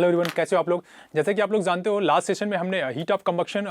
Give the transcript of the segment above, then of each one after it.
Hello everyone, कैसे हो आप लोग। जैसे कि आप लोग जानते हो लास्ट सेशन में हमने heat of combustion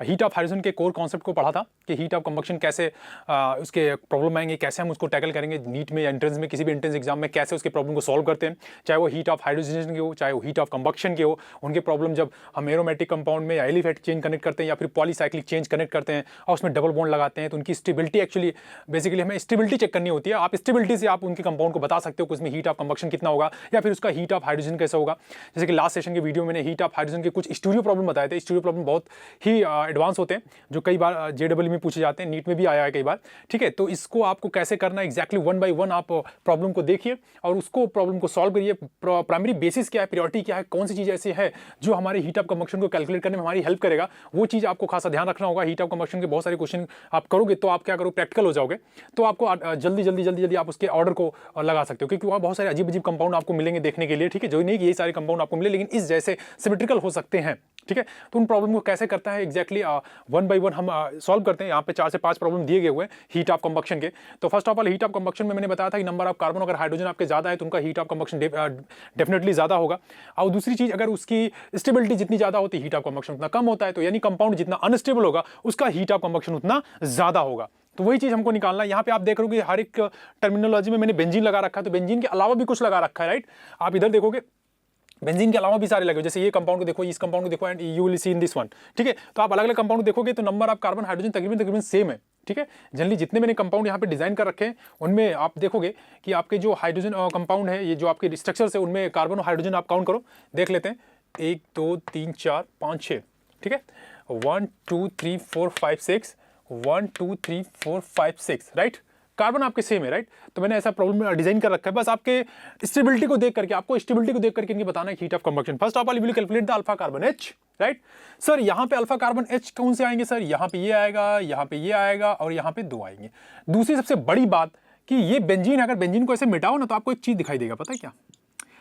heat of hydrogen के कोर कॉन्सेप्ट को पढ़ा था कि हीट ऑफ कंबक्शन कैसे उसके प्रॉब्लम आएंगे, कैसे हम उसको टैकल करेंगे नीट में, एंट्रेंस में, किसी भी एंट्रेंस एग्जाम में कैसे उसके प्रॉब्लम को सॉल्व करते हैं, चाहे वो हीट ऑफ हाइड्रोजन के हो, चाहे वो हीट ऑफ कंबक्शन के हो। उनके प्रॉब्लम जब हम एरोमेटिक कंपाउंड में एलिफेट चेंज कनेक्ट करते हैं या फिर पॉलीसाइक्लिक चेंज कनेक्ट करते हैं और उसमें डबल बॉन्ड लगाते हैं तो उनकी स्टेबिलिटी एक्चुअली बेसिकली हमें स्टेबिलिटी चेक करनी होती है। आप स्टेबिलिटी से आप उनके कंपाउंड को बता सकते हो कि उसमें हीट ऑफ कंबक्शन कितना होगा या फिर उसका हीट ऑफ हाइड्रोजन कैसा होगा। जैसे कि लास्ट सेशन के वीडियो में मैंने हीट ऑफ हाइड्रोजन के कुछ स्टूडियो प्रॉब्लम बताए थे। स्टूडियो प्रॉब्लम बहुत ही एडवांस होते हैं जो कई बार जेडब्ल्यू में पूछे जाते हैं, नीट में भी आया है कई बार। ठीक है, तो इसको आपको कैसे करना है एग्जैक्टली 1 बाय 1 आप प्रॉब्लम को देखिए और उसको प्रॉब्लम को सॉल्व करिए। प्राइमरी बेसिस क्या है, प्रायोरिटी क्या है, कौन सी चीज़ ऐसी है जो हमारे हीट ऑफ कंबक्शन को कैलकुलेट करने में हमारी हेल्प करेगा, वो चीज़ आपको खासा ध्यान रखना होगा। हीट ऑफ कंबक्शन के बहुत सारे क्वेश्चन आप करोगे तो आप क्या करो, प्रैक्टिकल हो जाओगे, तो आपको जल्दी आप उसके ऑर्डर को लगा सकते हो क्योंकि वहाँ बहुत सारे अजीब अजीब कंपाउंड आपको मिलेंगे देखने के लिए। ठीक है, जो नहीं कि ये सारे कंपाउंड आपको मिले लेकिन इस जैसे सिमेट्रिकल हो सकते हैं। ठीक है, तो उन प्रॉब्लम को कैसे करता है एग्जैक्टली 1 बाय 1 हम सॉल्व करते हैं। यहाँ पे 4 से 5 प्रॉब्लम दिए गए हुए हैं हीट ऑफ कंबक्शन के। तो first of all heat of combustion में मैंने बताया था कि नंबर ऑफ कार्बन अगर हाइड्रोजन आपके ज्यादा है तो उनका हीट ऑफ कंबक्शन डेफिनेटली ज्यादा होगा। और दूसरी चीज, अगर उसकी स्टेबिलिटी जितनी ज्यादा होती है हीट ऑफ कंबक्शन उतना कम होता है, तो यानी कंपाउंड जितना अनस्टेबल होगा उसका हीट ऑफ कंबक्शन उतना ज्यादा होगा। तो वही चीज हमको निकालना है। यहाँ पे आप देख रहे हो कि हर एक टर्मिनोलॉजी में मैंने बेंजीन लगा रखा है, तो बेंजीन के अलावा भी कुछ लगा रखा है, राइट। आप इधर देखोगे बेंजीन के अलावा भी सारे लगे, जैसे ये कंपाउंड को देखो, इस कंपाउंड को देखो and you will see in this one. ठीक है, तो आप अलग अलग कंपाउंड देखोगे तो नंबर ऑफ कार्बन हाइड्रोजन तकरीबन सेम है। ठीक है, जनरली जितने मैंने कंपाउंड यहाँ पे डिजाइन कर रखे हैं उनमें आप देखोगे कि आपके जो हाइड्रोजन कंपाउंड है, ये जो आपके स्ट्रक्चर्स है उनमें कार्बन और हाइड्रोजन आप काउंट करो, देख लेते हैं 1 2 3 4 5 6। ठीक है, 1 2 3 4 5 6 1 2 3 4 5 6, राइट। कार्बन आपके सेम है, राइट। तो मैंने ऐसा प्रॉब्लम डिजाइन कर रखा है, बस आपके स्टेबिलिटी को देख करके, आपको स्टेबिलिटी को देख करके इनके बताना है heat of combustion. First of all you will calculate the alpha carbon H, right. Sir यहाँ पे अल्फा कार्बन H कौन से आएंगे सर, यहाँ पे ये आएगा, यहाँ पे ये आएगा और यहाँ पे 2 आएंगे। दूसरी सबसे बड़ी बात कि ये बेंजीन, अगर बेंजीन को ऐसे मिटाओ ना तो आपको एक चीज दिखाई देगा, पता है क्या,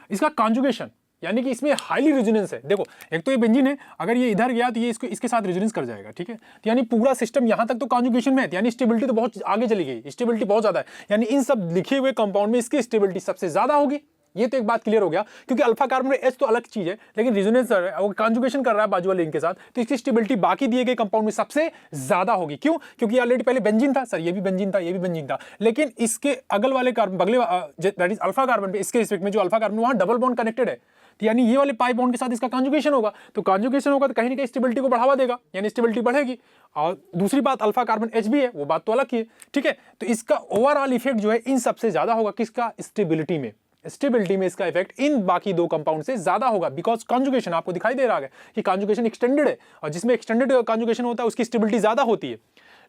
इसका कॉन्जुगेशन, यानी कि इसमें हाईली रेजोनेंस है। देखो एक तो ये बेंजीन है, अगर ये इधर गया तो ये इसको इसके साथ रेजोनेंस कर जाएगा। ठीक है, तो यानी पूरा सिस्टम यहां तक तो कॉन्जुगेशन में है, यानी स्टेबिलिटी तो बहुत आगे चली गई, स्टेबिलिटी बहुत ज्यादा है। यानी इन सब लिखे हुए कंपाउंड में इसकी स्टेबिलिटी सबसे ज्यादा होगी। ये तो एक बात क्लियर हो गया, क्योंकि अल्फा कार्बन H तो अलग चीज है लेकिन रेजोनेंस वो कॉन्जुगेशन कर रहा है बाजू वाले लिंक के साथ, तो इसकी स्टेबिलिटी बाकी दिए गए कंपाउंड में सबसे ज्यादा होगी। क्यों? क्योंकि ऑलरेडी पहले बेंजीन था सर, ये भी बेंजीन था, ये भी बेंजीन था, लेकिन इसके अगल वाले कार्बन, बगले दैट इज अल्फा कार्बन पे, इसके रिस्पेक्ट में जो अल्फा कार्बन वहां डबल बॉन्ड कनेक्टेड है, यानी ये वाले पाई बॉन्ड के साथ इसका कॉन्जुगेशन होगा, तो कॉन्जुगेशन होगा तो कहीं ना कहीं स्टेबिलिटी को बढ़ावा देगा, यानी स्टेबिलिटी बढ़ेगी। और दूसरी बात अल्फा कार्बन H भी है, वो बात तो अलग ही है। ठीक है, तो इसका ओवरऑल इफेक्ट जो है इन सबसे ज्यादा होगा, किसका, स्टेबिलिटी में। स्टेबिलिटी में इसका इफेक्ट इन बाकी 2 कंपाउंड से ज्यादा होगा, बिकॉज कॉन्जुगेशन आपको दिखाई दे रहा है कि कॉन्जुगेशन एक्सटेंडेड है और जिसमें एक्सटेंडेड कॉन्जुगेशन होता है उसकी स्टेबिलिटी ज्यादा होती है।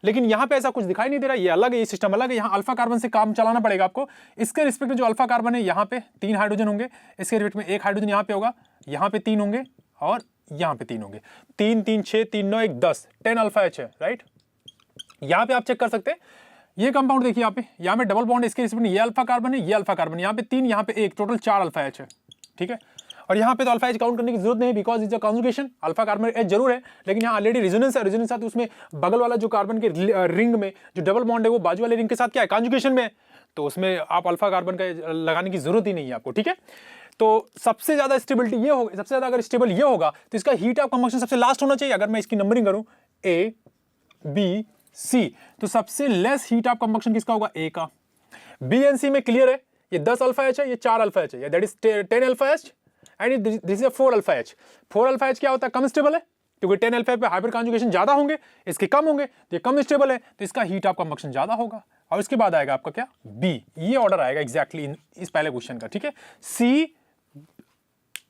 लेकिन यहाँ पे ऐसा कुछ दिखाई नहीं दे रहा, ये अलग है, ये सिस्टम अलग है। यहाँ अल्फा कार्बन से काम चलाना पड़ेगा आपको। इसके रिस्पेक्ट में जो अल्फा कार्बन है यहाँ पे 3 हाइड्रोजन होंगे, इसके रिस्पेक्ट में 1 हाइड्रोजन यहाँ पे होगा, यहाँ पे 3 होंगे और यहाँ पे 3 होंगे। 3 3 6 3 9 1 10 अल्फा H है, राइट। यहाँ पे आप चेक कर सकते हैं, ये कंपाउंड देखिए यहाँ पे डबल बॉन्ड, इसके रिस्पेक्ट में ये अल्फा कार्बन है, ये अल्फा कार्बन, यहाँ पे 3, यहाँ पे 1, टोटल 4 अल्फा H है। ठीक है, और यहाँ पे तो अल्फा H काउंट करने की जरूरत नहीं, because is a conjugation. Alpha carbon H जरूर है लेकिन यहाँ ऑलरेडी रेजोनेंस है, रेजोनेंस साथ उसमें बगल वाला जो कार्बन के रिंग में जो डबल बॉन्ड है वो बाजू वाले रिंग के साथ क्या है, कॉन्जुगेशन में है, तो उसमें आप अल्फा कार्बन का लगाने की जरूरत ही नहीं है आपको। ठीक है, तो सबसे ज्यादा स्टेबिलिटी ये होगा, सबसे ज्यादा अगर स्टेबल ये होगा तो इसका हीट ऑफ कंबक्शन सबसे लास्ट होना चाहिए। अगर मैं इसकी नंबरिंग करूं A B C, तो सबसे लेस हीट ऑफ कंबक्शन किसका होगा, A का। B एंड C में क्लियर है, ये 10 अल्फा H है, ये 4 अल्फा H है, that is 10 alpha H and this is 4 alpha H। 4 alpha H क्या होता है, कम स्टेबल है, क्योंकि 10 अल्फा पे हाइपर कॉन्जुगेशन ज्यादा होंगे, इसके कम होंगे, तो ये कम स्टेबल है, तो इसका हीट ऑफ कंबक्शन ज्यादा होगा। और इसके बाद आएगा आपका क्या, B, ये ऑर्डर आएगा एग्जैक्टली इस पहले क्वेश्चन का। ठीक है,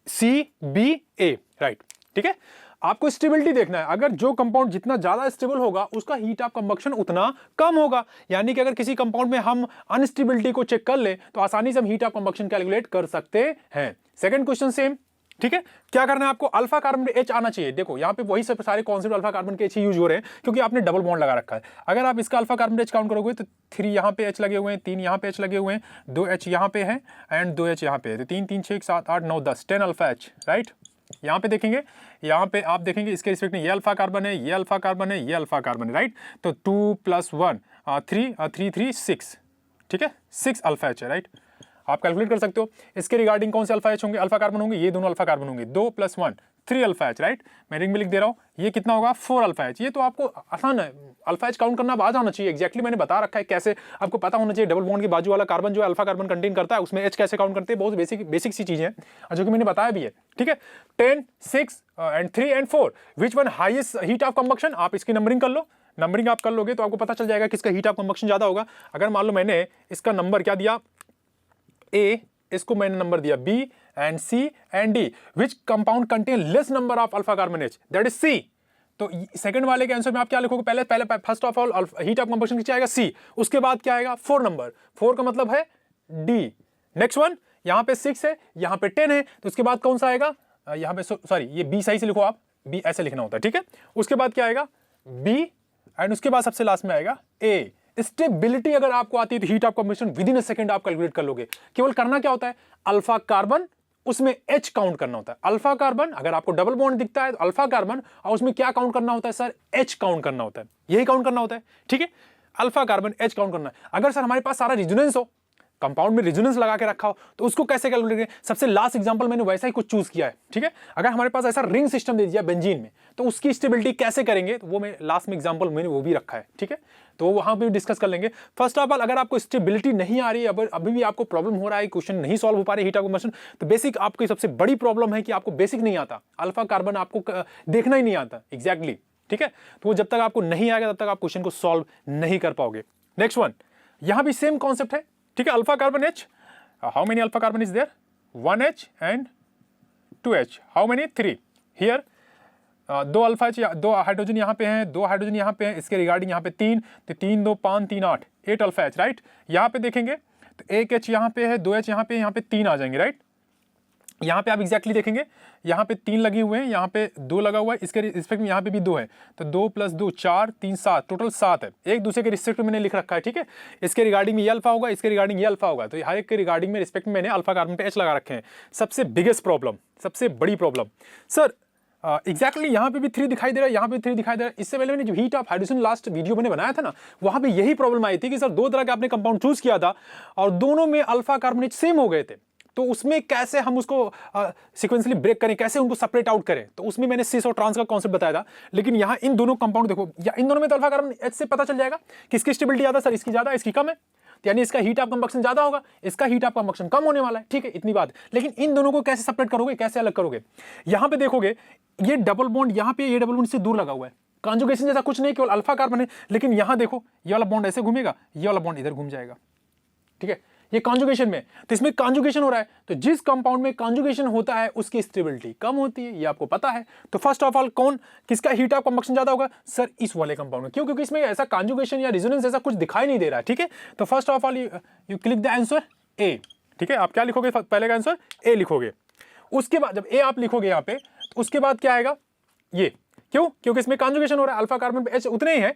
C B A, राइट। ठीक है, आपको स्टेबिलिटी देखना है, अगर जो कंपाउंड जितना ज्यादा स्टेबल होगा उसका हीट ऑफ कंबक्शन उतना कम होगा। यानी कि अगर किसी कंपाउंड में हम अनस्टेबिलिटी को चेक कर ले तो आसानी से हम हीट ऑफ कंबक्शन कैलकुलेट कर सकते हैं। Second question same. ठीक है, क्या करना है आपको, अल्फा कार्बन H आना चाहिए। देखो यहाँ पे वही सब सारे कॉन्सेप्ट अल्फा कार्बन के H यूज हो रहे हैं क्योंकि आपने डबल बॉन्ड लगा रखा है। अगर आप इसका अल्फा कार्बन H काउंट करोगे तो 3 यहाँ पे H लगे हुए हैं, 3 यहाँ पे H लगे हुए हैं, 2 H यहाँ पे है एंड 2 H यहाँ पे है, तो 3 3 6 7 8 9 10 अल्फा H, राइट। यहाँ पे देखेंगे, यहाँ पे आप देखेंगे इसके रिस्पेक्ट में ये अल्फा कार्बन है, ये अल्फा कार्बन है, ये अल्फा कार्बन है, राइट। तो 2 + 1 3 3 3 6, ठीक है, 6 अल्फा H है, राइट। आप कैलकुलेट कर सकते हो। इसके रिगार्डिंग कौन से अल्फा एच होंगे, अल्फा कार्बन होंगे, ये दोनों अल्फा कार्बन होंगे, 2 + 1 3 अल्फा एच, राइट। मैं रिंग में लिख दे रहा हूँ, ये कितना होगा 4 अल्फा एच। ये तो आपको आसान है, अल्फा एच काउंट करना अब आ जाना चाहिए। एक्जैक्टली मैंने बता रखा है कैसे, आपको पता होना चाहिए। डबल बॉन्ड के बाजू वाला कार्बन जो अल्फा कार्बन कंटेन करता है उसमें एच कैसे काउंट करते हैं, बहुत बेसिक सी चीजें हैं जो कि मैंने बताया भी है, ठीक है। 10, 6 and 3 and 4 which one highest heat of combustion, आप इसकी नंबरिंग कर लो। नंबरिंग आप कर लोगे तो आपको पता चल जाएगा किसका हीट ऑफ कंबक्शन ज्यादा होगा। अगर मान लो मैंने इसका नंबर क्या दिया ए, इसको मैंने नंबर दिया B and C and D, which compound contain less number of alpha carbon H, that is C. तो सेकंड वाले के आंसर में आप क्या लिखोगे, पहले first of all heat of combustion क्या आएगा सी, उसके बाद क्या आएगा 4 नंबर, 4 का मतलब है डी। नेक्स्ट वन, यहां पे 6 है, यहां पे 10 है, तो उसके बाद कौन सा आएगा, यहां पे सॉरी ये बी सही से लिखो, आप बी ऐसे लिखना होता है, ठीक है। उसके बाद क्या आएगा बी एंड उसके बाद सबसे लास्ट में आएगा ए। स्टेबिलिटी अगर आपको आती है तो heat of combustion with in a second आप कैलकुलेट कर लोगे। केवल करना क्या होता है, अल्फा कार्बन उसमें H काउंट करना होता है। अल्फा कार्बन अगर आपको डबल बॉन्ड दिखता है तो अल्फा कार्बन, और उसमें क्या काउंट करना होता है सर, H काउंट करना होता है, यही काउंट करना होता है, ठीक है। अल्फा कार्बन H काउंट करना है। अगर सर हमारे पास सारा रेजोनेंस हो, कंपाउंड में रेजोनेंस लगा के रखा हो, तो उसको कैसे कैलकुलेट करें। सबसे लास्ट एग्जांपल मैंने वैसा ही कुछ चूज किया है, ठीक है। अगर हमारे पास ऐसा रिंग सिस्टम दे दिया बेंजीन में, तो उसकी स्टेबिलिटी कैसे करेंगे, तो वो मैं लास्ट में एग्जांपल मैंने वो भी रखा है, ठीक है। तो वहां पे डिस्कस कर लेंगे। फर्स्ट ऑफ ऑल अगर आपको स्टेबिलिटी नहीं आ रही है, अभी भी आपको प्रॉब्लम हो रहा है, क्वेश्चन नहीं सॉल्व हो पा रहे हीट ऑफ कंबक्शन, तो बेसिक आपकी सबसे बड़ी प्रॉब्लम है कि आपको बेसिक नहीं आता, अल्फा कार्बन आपको देखना ही नहीं आता एग्जैक्टली, ठीक है। तो वो जब तक आपको नहीं आएगा तब तक आप क्वेश्चन को सॉल्व नहीं कर पाओगे। नेक्स्ट वन, यहां भी सेम कॉन्सेप्ट है, ठीक है। Alpha carbon H, how many alpha carbon is there, 1H and 2H, how many 3 here, 2 alpha H, 2 hydrogen यहाँ पे हैं, 2 हाइड्रोजन यहाँ पे हैं, इसके रिगार्डिंग यहाँ पे 3, तो 3 2 5 3 8 8 अल्फा H, राइट। यहाँ पे देखेंगे तो 1 H यहाँ पे है, 2 H यहाँ पे 3 आ जाएंगे, राइट। यहाँ पे आप एग्जैक्टली देखेंगे, यहाँ पे 3 लगे हुए हैं, यहाँ पे 2 लगा हुआ है, इसके रिस्पेक्ट में यहाँ पे भी 2 है, तो 2 + 2 4 3 7, टोटल 7 है। एक दूसरे के रिस्पेक्ट में मैंने लिख रखा है, ठीक है। इसके रिगार्डिंग में ये अल्फा होगा, इसके रिगार्डिंग ये अल्फा होगा, तो हर एक के रिगार्डिंग में रिस्पेक्ट में मैंने अल्फा कार्बन पे H लगा रखे हैं। सबसे बिगेस्ट प्रॉब्लम, सबसे बड़ी प्रॉब्लम सर, एग्जैक्टली यहाँ पे भी 3 दिखाई दे रहा है, यहाँ पे 3 दिखाई दे रहा है। इससे पहले मैंने जो heat of hydrogen last video मैंने बनाया था ना, वहां पे यही प्रॉब्लम आई थी कि सर 2 तरह के आपने कंपाउंड चूज किया था और दोनों में अल्फा कार्बन H सेम हो गए थे, तो उसमें कैसे हम उसको सीक्वेंसली ब्रेक करें, कैसे उनको सेपरेट आउट करें। तो उसमें मैंने सिस और ट्रांस का कॉन्सेप्ट बताया था। लेकिन यहाँ इन दोनों कंपाउंड देखो, या इन दोनों में तो अल्फा कार्बन H से पता चल जाएगा किसकी स्टेबिलिटी ज्यादा, सर इसकी ज्यादा, इसकी कम है, तो यानी इसका हीट ऑफ कंबक्शन ज्यादा होगा, इसका हीट ऑफ कंबक्शन कम होने वाला है, ठीक है, इतनी बात। लेकिन इन दोनों को कैसे सेपरेट करोगे, कैसे अलग करोगे। यहां पे देखोगे ये डबल बॉन्ड यहाँ पे, ये डबल बॉन्ड से दूर लगा हुआ है, कॉन्जुगेशन जैसा कुछ नहीं, केवल अल्फा कार्बन है। लेकिन यहां देखो ये वाला बॉन्ड ऐसे घूमेगा, ये वाला बॉन्ड इधर घूम जाएगा, ठीक है, ये कॉन्जुगेशन में, तो इसमें कॉन्जुगेशन हो रहा है, तो जिस कंपाउंड में कॉन्जुगेशन होता है उसकी स्टेबिलिटी कम होती है, ये आपको पता है। तो फर्स्ट ऑफ ऑल कौन, किसका हीट ऑफ कंबक्शन ज्यादा होगा, सर इस वाले कंपाउंड में। क्यों, क्योंकि इसमें ऐसा कॉन्जुगेशन या रेजोनेंस ऐसा कुछ दिखाई नहीं दे रहा है, ठीक है। तो first of all you click the answer A, ठीक है। आप क्या लिखोगे, पहले का आंसर ए लिखोगे। उसके बाद जब ए आप लिखोगे यहाँ पे, तो उसके बाद क्या आएगा ये, क्यों, क्योंकि इसमें कॉन्जुगेशन हो रहा है, अल्फा कार्बन पे H उतने ही है,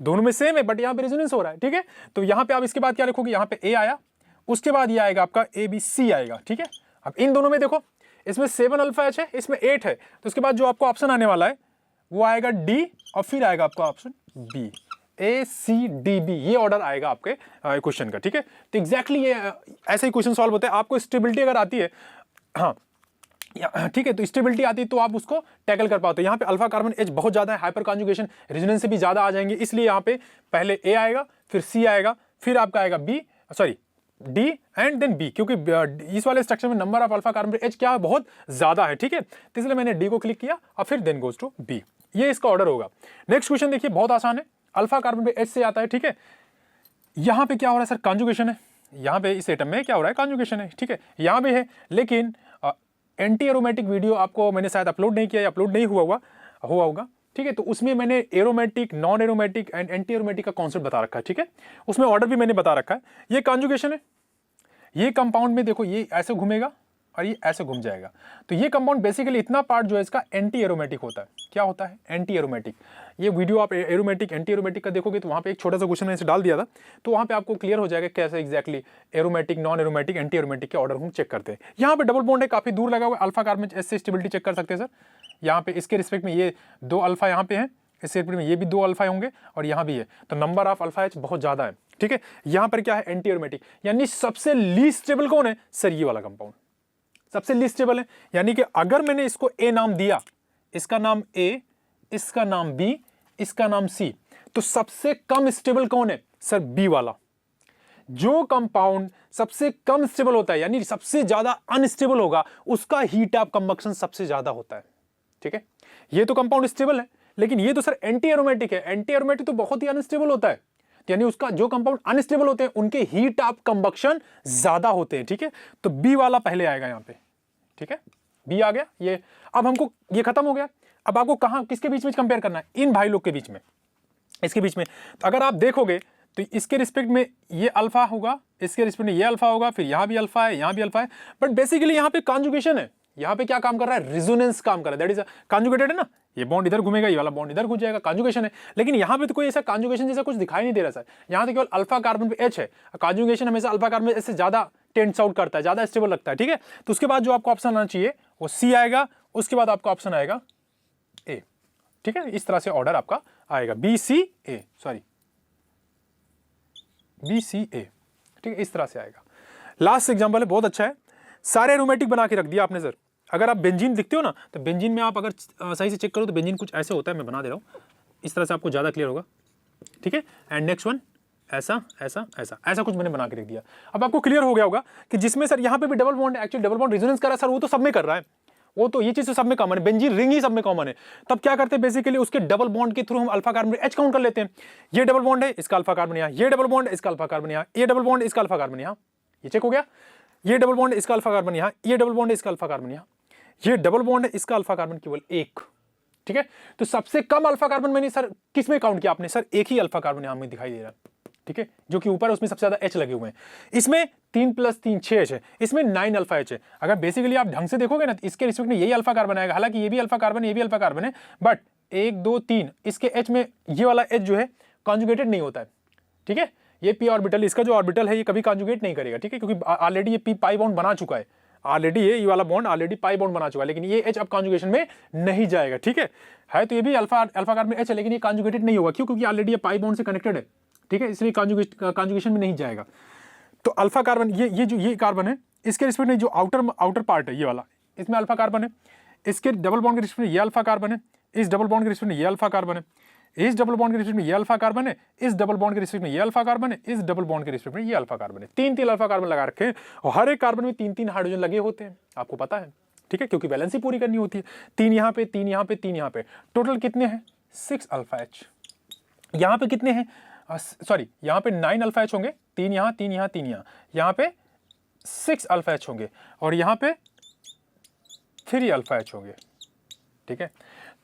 दोनों में सेम है, बट यहाँ पे रेजोनेंस हो रहा है, ठीक है। तो यहाँ पे आप इसके बाद क्या लिखोगे, यहाँ पे ए आया, उसके बाद ये आएगा आपका ABC आएगा, ठीक है। अब इन दोनों में देखो, इसमें 7 अल्फा H है, इसमें 8 है, तो उसके बाद जो आपको ऑप्शन आने वाला है वो आएगा D, और फिर आएगा आपका ऑप्शन B, ACDB, ये ऑर्डर आएगा आपके क्वेश्चन का, ठीक है। तो एग्जैक्टली ये ऐसे ही क्वेश्चन सॉल्व होते हैं। आपको स्टेबिलिटी अगर आती है, हाँ ठीक है, तो स्टेबिलिटी आती है तो आप उसको टैकल कर पाते हो। यहाँ पे अल्फा कार्बन H बहुत ज्यादा है, हाइपर कॉन्जुगेशन, रेजोनेंस से भी ज्यादा आ जाएंगे, इसलिए यहाँ पे पहले A आएगा, फिर C आएगा, फिर आपका आएगा D एंड देन B, क्योंकि इस वाले स्ट्रक्चर में number of alpha carbon H क्या है, बहुत ज्यादा है, ठीक है। तो इसलिए मैंने D को क्लिक किया और फिर देन गोज टू B, ये इसका ऑर्डर होगा। नेक्स्ट क्वेश्चन देखिए, बहुत आसान है, अल्फा कार्बन पे H से आता है, ठीक है। यहाँ पे क्या हो रहा है सर, कॉन्जुगेशन है, यहाँ पे इस एटम में क्या हो रहा है, कॉन्जुगेशन है, ठीक है, यहाँ भी है। लेकिन एंटी एरोमेटिक वीडियो आपको मैंने शायद अपलोड नहीं किया, अपलोड नहीं हुआ होगा, ठीक है। तो उसमें मैंने aromatic, non aromatic and anti aromatic का कॉन्सेप्ट बता रखा है, ठीक है। उसमें ऑर्डर भी मैंने बता रखा है। ये कॉन्जुगेशन है, ये कंपाउंड में देखो ये ऐसे घूमेगा और ये ऐसे घूम जाएगा, तो ये कंपाउंड बेसिकली इतना पार्ट जो है इसका एंटी एरोमेटिक होता है। क्या होता है, एंटी एरोमेटिक। ये वीडियो आप एरोमेटिक एंटी एरोमेटिक का देखोगे तो वहाँ पे एक छोटा सा क्वेश्चन मैंने डाल दिया था, तो वहाँ पे आपको क्लियर हो जाएगा कैसे exactly aromatic, non aromatic, anti aromatic के ऑर्डर हम चेक करते हैं। यहाँ पे डबल बॉन्ड है, काफी दूर लगा हुआ है, अल्फा कार्बन H से स्टेबिलिटी चेक कर सकते हैं सर। यहाँ पे इसके रिस्पेक्ट में ये 2 अल्फा यहाँ पे है, इस सेट में ये भी 2 अल्फा होंगे और यहाँ भी है, तो नंबर ऑफ अल्फा H बहुत ज्यादा है। ठीक है। यहां पर क्या है, एंटी एरोमेटिक, यानी सबसे लीस्ट स्टेबल कौन है सर, ये वाला कंपाउंड सबसे लीस्ट स्टेबल है। यानी कि अगर मैंने इसको ए नाम दिया, इसका नाम ए, इसका नाम बी, इसका नाम सी, तो सबसे कम स्टेबल कौन है सर, बी वाला। जो कंपाउंड सबसे कम स्टेबल होता है यानी सबसे ज्यादा अनस्टेबल होगा, उसका हीट ऑफ कंबक्शन सबसे ज्यादा होता है। ठीक है, ये तो कंपाउंड स्टेबल है, लेकिन ये तो सर एंटी एरोमेटिक है। एंटी एरोमेटिक तो बहुत ही अनस्टेबल होता है, यानी उसका जो कंपाउंड अनस्टेबल होते हैं उनके हीट ऑफ कंबक्शन ज्यादा होते हैं। ठीक है, तो बी वाला पहले आएगा यहां पे। ठीक है, बी आ गया ये। अब हमको ये खत्म हो गया। अब आपको कहां किसके बीच में कंपेयर करना है, इन भाई लोग के बीच में, इसके बीच में। तो अगर आप देखोगे तो इसके रिस्पेक्ट में ये अल्फा होगा, इसके रिस्पेक्ट में ये अल्फा होगा, फिर यहां भी अल्फा है, यहां भी अल्फा है, बट बेसिकली यहां पे कॉन्जुगेशन है। यहां पे क्या काम कर रहा है, रेजोनेंस काम कर रहा है, दैट इज कॉन्जुगेटेड है ना, ये बॉन्ड इधर घूमेगा, ये वाला बॉन्ड इधर घूम जाएगा, कॉन्जुगेशन है। लेकिन यहां पे तो कोई ऐसा कॉन्जुगेशन जैसा कुछ दिखाई नहीं दे रहा सर, यहां तो केवल अल्फा कार्बन पे एच है। कॉन्जुगेशन हमेशा अल्फा कार्बन पे एच से ज्यादा टेंड्स आउट करता है, ज्यादा स्टेबल लगता है। ठीक है, तो उसके बाद जो आपको ऑप्शन आना चाहिए वो सी आएगा, उसके बाद आपका ऑप्शन आएगा ए। ठीक है, इस तरह से ऑर्डर आपका आएगा, बी सी ए, सॉरी बी सी ए। ठीक है, इस तरह से आएगा। लास्ट एग्जांपल है, बहुत अच्छा है, सारे एरोमेटिक बना के रख दिया आपने सर। अगर आप बेंजीन दिखते हो ना, तो बेंजीन में आप अगर सही से चेक करो तो बेंजीन कुछ ऐसे होता है, मैं बना दे रहा हूँ, इस तरह से आपको ज्यादा क्लियर होगा। ठीक है, एंड नेक्स्ट वन ऐसा ऐसा ऐसा ऐसा कुछ मैंने बना के रख दिया। अब आपको क्लियर हो गया होगा कि जिसमें सर यहाँ पे भी double bond, actually double bond resonance कर रहा है सर, वो तो सब में कर रहा है, वो तो ये चीज तो सब में कॉमन है, बेंजीन रिंग ही सब में कॉमन है। तब क्या करते हैं बेसिकली, उसके डबल बॉन्ड के थ्रू हम अल्फा कार्बन एच काउंट कर लेते हैं। ये डबल बॉन्ड है, इसका अल्फा कार्बन यहाँ, ये डबल बॉन्ड इसका अल्फा कार्बन यहाँ, ये डबल बॉन्ड इसका अल्फा कार्बन यहाँ, ये चेक हो गया। ये डबल बॉन्ड इसका अल्फा कार्बन यहाँ, ये डबल बॉन्ड इसका अल्फा कार्बन यहाँ, ये डबल बॉन्ड है, इसका अल्फा कार्बन केवल एक। ठीक है, तो सबसे कम अल्फा कार्बन मैंने सर किस में काउंट किया आपने, सर एक ही अल्फा कार्बन यहाँ में दिखाई दे रहा है। ठीक है, जो कि ऊपर उसमें सबसे ज्यादा एच लगे हुए हैं। इसमें 3 + 3 6 एच है, इसमें 9 अल्फा एच है। अगर बेसिकली आप ढंग से देखोगे ना, तो इसके रिस्पेक्ट में यही अल्फा कार्बन आएगा, हालांकि ये भी अल्फा कार्बन है, ये भी अल्फा कार्बन है, बट 1 2 3 इसके एच में ये वाला एच जो है कॉन्जुगेटेड नहीं होता है। ठीक है, ये पी ऑर्बिटल, इसका जो ऑर्बिटल है ये कभी कॉन्जुगेट नहीं करेगा। ठीक है, क्योंकि ऑलरेडी ये पी पाई बॉन्ड बना चुका है, ऑलरेडी ये वाला बॉन्ड ऑलरेडी पाई बॉन्ड बना चुका है, लेकिन ये एच अब कॉन्जुगेशन में नहीं जाएगा। ठीक है तो ये भी अल्फा कार्बन एच है, लेकिन ये कॉन्जुगेटेड नहीं होगा। क्यों? क्योंकि ऑलरेडी ये पाई बॉन्ड से कनेक्टेड है। ठीक है, इसलिए कॉन्जुगेशन में नहीं जाएगा। तो अल्फा कार्बन ये कार्बन है, इसके रिस्पेक्ट में जो आउटर पार्ट है ये वाला, इसमें अल्फा कार्बन है, इसके डबल बॉन्ड के रिस्पेक्ट में ये अल्फा कार्बन है, इस डबल बॉन्ड के रिस्पेक्ट में ये अल्फा कार्बन है, इस डबल बॉन्ड के रिस्पेक्ट में ये अल्फा कार्बन है, इस डबल बॉन्ड के रिस्पेक्ट में ये अल्फा कार्बन है, इस डबल बॉन्ड के रिस्पेक्ट में ये अल्फा कार्बन है। 3 अल्फा कार्बन लगा रखे हैं, और हर एक कार्बन में 3 हाइड्रोजन लगे होते हैं, आपको पता है। ठीक है, क्योंकि बैलेंस ही पूरी करनी होती है। 3 यहाँ पे, 3 यहाँ पे, 3 यहाँ पे, टोटल कितने हैं 6 अल्फा एच। यहाँ पे कितने हैं, सॉरी यहाँ पे 9 अल्फा एच होंगे, 3 यहाँ, 3 यहाँ, 3 यहाँ, यहाँ पे 6 अल्फा एच होंगे, और यहाँ पे 3 अल्फा एच होंगे। ठीक है,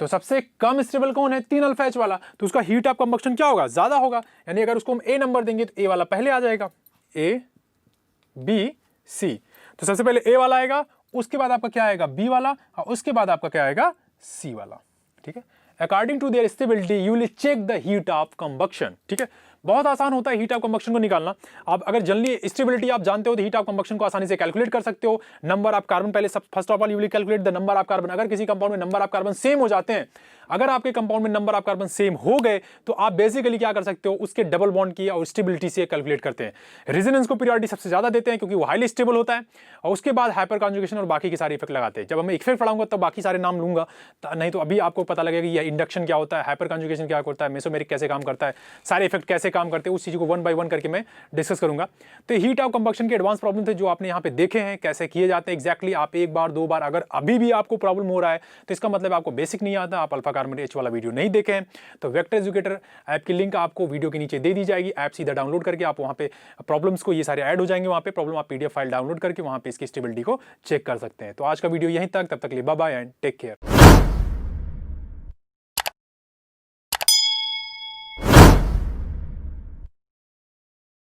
तो सबसे कम स्टेबल कौन है, 3 अल्फा एच वाला, तो उसका हीट ऑफ कंबक्शन क्या होगा, ज्यादा होगा। यानी अगर उसको हम ए नंबर देंगे तो ए वाला पहले आ जाएगा, ए बी सी। तो सबसे पहले ए वाला आएगा, उसके बाद आपका क्या आएगा, बी वाला, और उसके बाद आपका क्या आएगा, सी वाला। ठीक है, according to their stability you will check the heat of combustion. ठीक है, बहुत आसान होता है हीट ऑफ कंबक्शन को निकालना। आप अगर जनरली स्टेबिलिटी आप जानते हो तो हीट ऑफ कंबक्शन को आसानी से कैलकुलेट कर सकते हो। नंबर ऑफ कार्बन, पहले first of all you will calculate the number of carbon. अगर किसी कंपाउंड में नंबर ऑफ कार्बन सेम हो जाते हैं, अगर आपके कंपाउंड में नंबर ऑफ कार्बन सेम हो गए, तो आप बेसिकली क्या कर सकते हो, उसके डबल बॉन्ड की और स्टेबिलिटी से कैलकुलेट करते हैं। रेजोनेंस को प्रायोरिटी सबसे ज्यादा देते हैं क्योंकि वो हाईली स्टेबल होता है, और उसके बाद हाइपर कॉन्जुगेशन और बाकी के सारे इफेक्ट लगाते हैं। जब मैं इफेक्ट पढ़ाऊंगा तब बाकी सारे नाम लूंगा, नहीं तो अभी आपको पता लगेगा कि इंडक्शन क्या होता है, हाइपर कॉन्जुगेशन क्या होता है, मेसोमेरिक कैसे काम करता है, सारे इफेक्ट कैसे काम करते हैं, उस चीज को 1 by 1 करके मैं डिस्कस करूंगा। तो हीट ऑफ कंबक्शन के एडवांस प्रॉब्लम थे जो आपने यहाँ पे देखे हैं, कैसे किए जाते हैं एग्जैक्टली। आप एक बार 2 बार अगर अभी भी आपको प्रॉब्लम हो रहा है तो इसका मतलब आपको बेसिक नहीं आता, आप अल्फा कार्बन एच वाला वीडियो नहीं देखे हैं। तो वेक्टर एजुकेटर ऐप की लिंक आपको वीडियो के नीचे दे दी जाएगी। ऐप सीधा डाउनलोड करके आप वहाँ पे प्रॉब्लम्स को, ये सारे ऐड हो जाएंगे वहाँ पे प्रॉब्लम, आप PDF फाइल डाउनलोड करके वहाँ पे इसकी स्टेबिलिटी को चेक कर सकते हैं। तो आज का वीडियो यहीं तक, तब तक के लिए bye bye and take care.